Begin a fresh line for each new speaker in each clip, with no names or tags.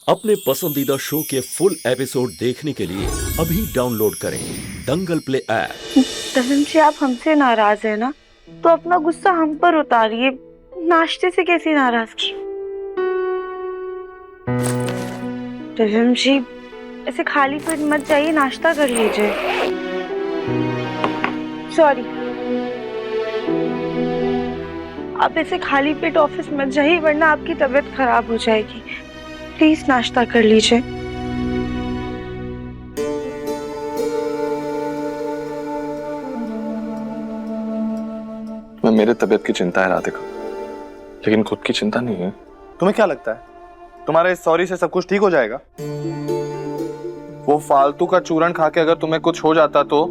अपने पसंदीदा शो के फुल एपिसोड देखने के लिए अभी डाउनलोड करें दंगल प्ले ऐप।
धर्म जी, आप हमसे नाराज है ना, तो अपना गुस्सा हम पर उतारिए। नाश्ते से कैसी नाराजगी? धर्म जी, ऐसे खाली पेट मत जाइए, नाश्ता कर लीजिए। सॉरी, आप ऐसे खाली पेट ऑफिस मत जाइए, वरना आपकी तबीयत खराब हो जाएगी। प्लीज नाश्ता कर लीजिए।
मैं मेरे तबीयत की चिंता है राधिका, लेकिन खुद की चिंता नहीं है।
तुम्हें क्या लगता है तुम्हारे इस सॉरी से सब कुछ ठीक हो जाएगा? वो फालतू का चूरण खा के अगर तुम्हें कुछ हो जाता तो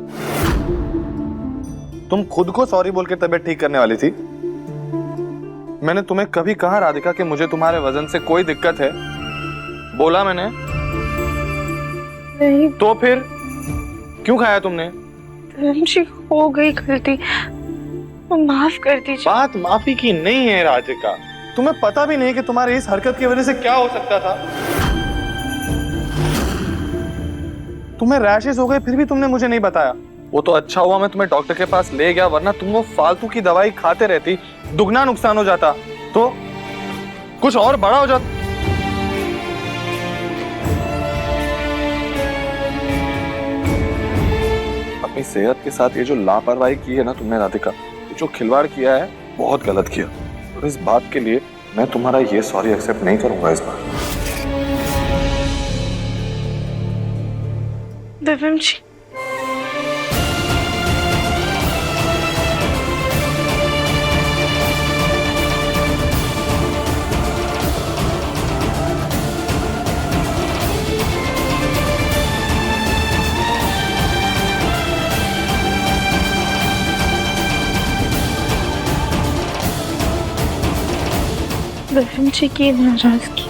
तुम खुद को सॉरी बोल के तबीयत ठीक करने वाली थी। मैंने तुम्हें कभी कहा राधिका कि मुझे तुम्हारे वजन से कोई दिक्कत है? बोला मैंने?
नहीं।
तो फिर क्यों खाया तुमने?
धर्म जी, हो गई गलती, माफ कर दीजिए।
बात माफी की नहीं है राधिका, तुम्हें पता भी नहीं कि तुम्हारी इस हरकत की वजह से क्या हो सकता था। तुम्हें रैशेस हो गए, फिर भी तुमने मुझे नहीं बताया। वो तो अच्छा हुआ मैं तुम्हें डॉक्टर के पास ले गया, वरना तुम वो फालतू की दवाई खाते रहती, दुगना नुकसान हो जाता, तो कुछ और बड़ा हो जाता। अपनी सेहत के साथ ये जो लापरवाही की है ना तुमने राधिका, ये जो खिलवाड़ किया है, बहुत गलत किया। और इस बात के लिए मैं तुम्हारा ये सॉरी एक्सेप्ट नहीं करूंगा इस बार।
दिव्यम जी, दिव्यम जी की नाराजगी,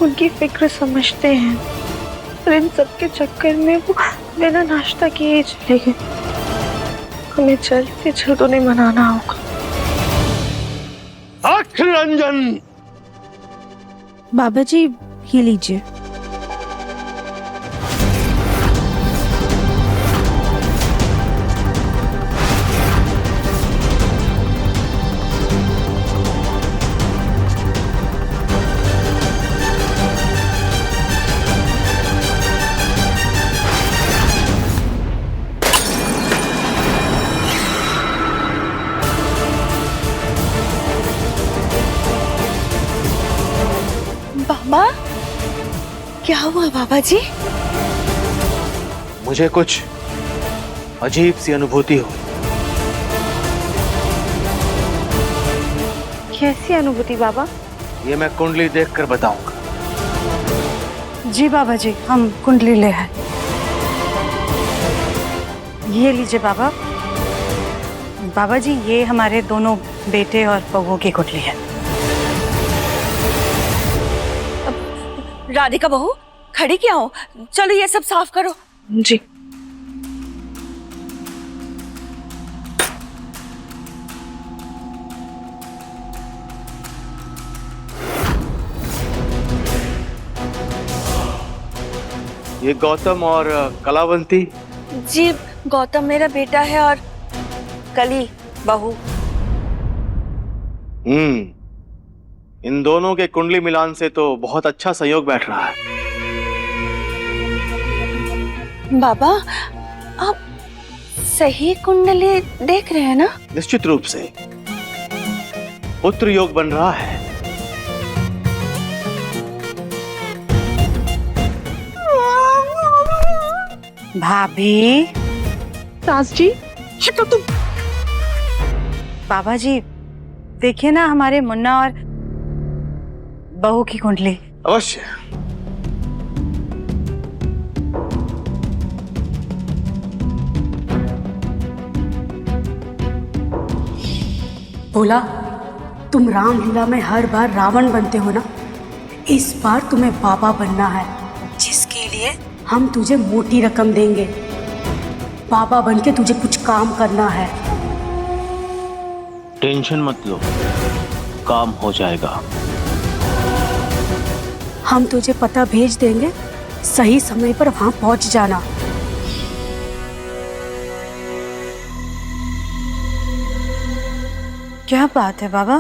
उनकी फिक्र समझते हैं, और इन सब के चक्कर में वो बिना नाश्ता किए ही चले गए। हमें जल्द से जल्द उन्हें मनाना होगा।
रंजन,
बाबा जी ये लीजिए।
बाबा, क्या हुआ बाबा जी?
मुझे कुछ अजीब सी अनुभूति हुई।
कैसी अनुभूति बाबा?
ये मैं कुंडली देखकर बताऊंगा।
जी बाबा जी, हम कुंडली ले हैं। ये लीजिए बाबा। बाबा जी, ये हमारे दोनों बेटे और बहू की कुंडली है।
राधिका बहू, खड़ी क्या हो? चलो ये सब साफ करो।
जी।
ये गौतम और कलावंती।
जी, गौतम मेरा बेटा है और कली बहू।
इन दोनों के कुंडली मिलान से तो बहुत अच्छा संयोग बैठ रहा है।
बाबा, आप सही कुंडली देख रहे हैं ना?
निश्चित रूप से पुत्र योग बन रहा है।
भाभी।
सास जी,
हटो तुम। बाबा जी देखिए ना, हमारे मुन्ना और बहू की कुंडली।
अवश्य।
बोला, तुम रामलीला में हर बार रावण बनते हो ना, इस बार तुम्हें बाबा बनना है, जिसके लिए हम तुझे मोटी रकम देंगे। बाबा बनके तुझे कुछ काम करना है।
टेंशन मत लो, काम हो जाएगा।
हम तुझे पता भेज देंगे, सही समय पर वहां पहुंच जाना।
क्या बात है बाबा?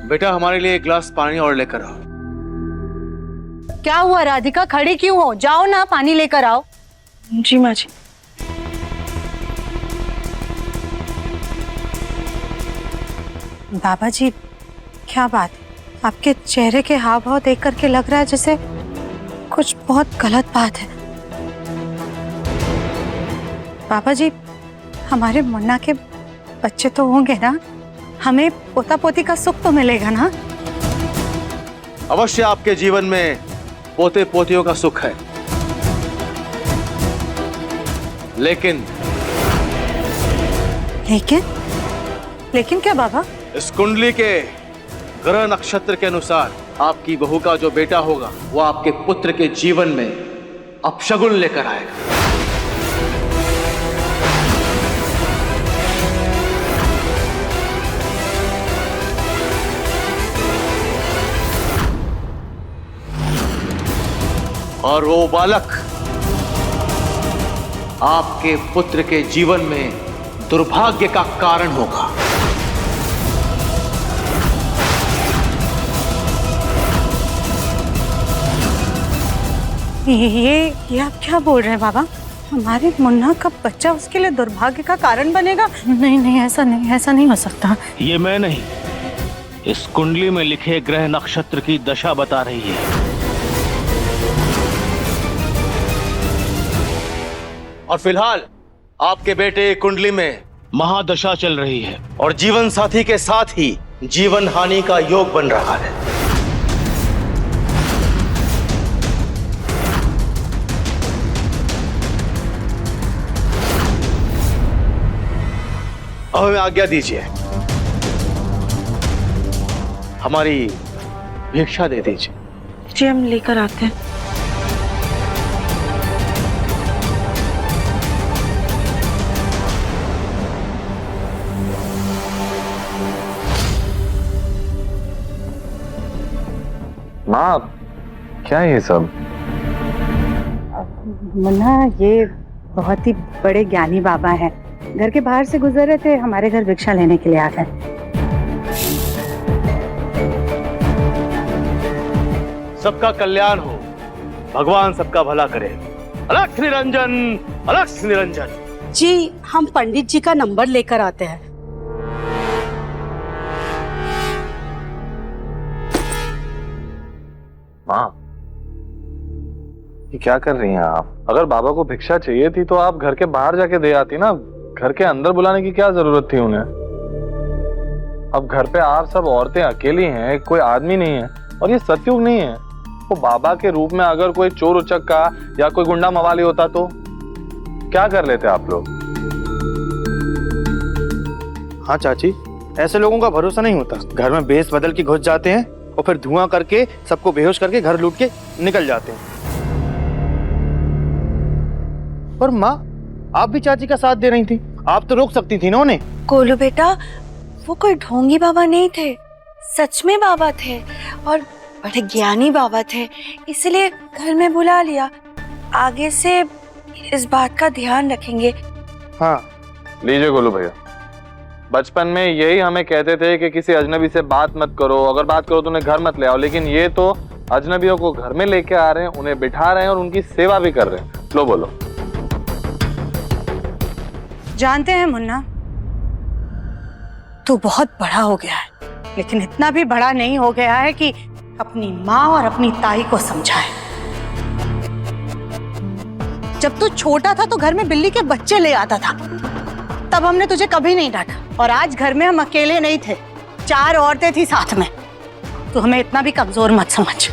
बेटा हमारे लिए एक गिलास पानी और लेकर आओ।
क्या हुआ राधिका, खड़ी क्यों हो? जाओ ना, पानी लेकर आओ।
जी माँ जी।
बाबा जी क्या बात है? आपके चेहरे के हाव भाव देख करके लग रहा है जैसे कुछ बहुत गलत बात है। बाबा जी, हमारे मुन्ना के बच्चे तो होंगे ना? हमें पोता पोती का सुख तो मिलेगा ना?
अवश्य आपके जीवन में पोते पोतियों का सुख है, लेकिन
लेकिन क्या बाबा?
इस कुंडली के ग्रह नक्षत्र के अनुसार आपकी बहू का जो बेटा होगा वो आपके पुत्र के जीवन में अपशगुन लेकर आएगा। और वो बालक आपके पुत्र के जीवन में दुर्भाग्य का कारण होगा।
ये आप क्या बोल रहे हैं बाबा? हमारे मुन्ना का बच्चा उसके लिए दुर्भाग्य का कारण बनेगा? नहीं, ऐसा नहीं हो सकता।
ये मैं नहीं, इस कुंडली में लिखे ग्रह नक्षत्र की दशा बता रही है।
और फिलहाल आपके बेटे कुंडली में
महादशा चल रही है
और जीवन साथी के साथ ही जीवन हानि का योग बन रहा है। अब हमें आज्ञा दीजिए, हमारी भिक्षा दे दीजिए।
जी हम लेकर आते हैं।
माँ, क्या है ये सब?
मुन्ना, ये बहुत ही बड़े ज्ञानी बाबा हैं। घर के बाहर से गुजर रहे थे, हमारे घर भिक्षा लेने के लिए आ गए।
सबका कल्याण हो, भगवान सबका भला करे। अलख निरंजन, अलख निरंजन।
जी, हम पंडित जी का नंबर लेकर आते हैं।
माँ, ये क्या कर रही हैं आप? अगर बाबा को भिक्षा चाहिए थी तो आप घर के बाहर जाके दे आती ना, घर के अंदर बुलाने की क्या जरूरत थी उन्हें? अब घर पे आप सब औरतें अकेली हैं, कोई आदमी नहीं है, और ये सतयुग नहीं है। वो बाबा के रूप में अगर कोई चोर उचक्का या कोई गुंडा मवाली होता तो क्या कर लेते आप लोग?
हाँ चाची, ऐसे लोगों का भरोसा नहीं होता। घर में बेस बदल के घुस जाते हैं और फिर धुआं करके सबको बेहोश करके घर लूट के निकल जाते हैं। और माँ, आप भी चाची का साथ दे रही थी, आप तो रोक सकती थी ना उन्हें।
गोलू बेटा, वो कोई ढोंगी बाबा नहीं थे, सच में बाबा थे और बड़े ज्ञानी बाबा थे, इसलिए घर में बुला लिया। आगे से इस बात का ध्यान रखेंगे।
हाँ, लीजिए गोलू भैया, बचपन में यही हमें कहते थे कि किसी अजनबी से बात मत करो, अगर बात करो तो उन्हें घर मत ले आओ, लेकिन ये तो अजनबियों को घर में लेके आ रहे हैं, उन्हें बिठा रहे हैं और उनकी सेवा भी कर रहे हैं। लो बोलो।
जानते हैं मुन्ना, तू बहुत बड़ा हो गया है, लेकिन इतना भी बड़ा नहीं हो गया है कि अपनी माँ और अपनी ताई को समझाए। जब तू छोटा था तो घर में बिल्ली के बच्चे ले आता था, तब हमने तुझे कभी नहीं डांटा। और आज घर में हम अकेले नहीं थे, 4 औरतें थी साथ में। तू हमें इतना भी कमजोर मत समझ।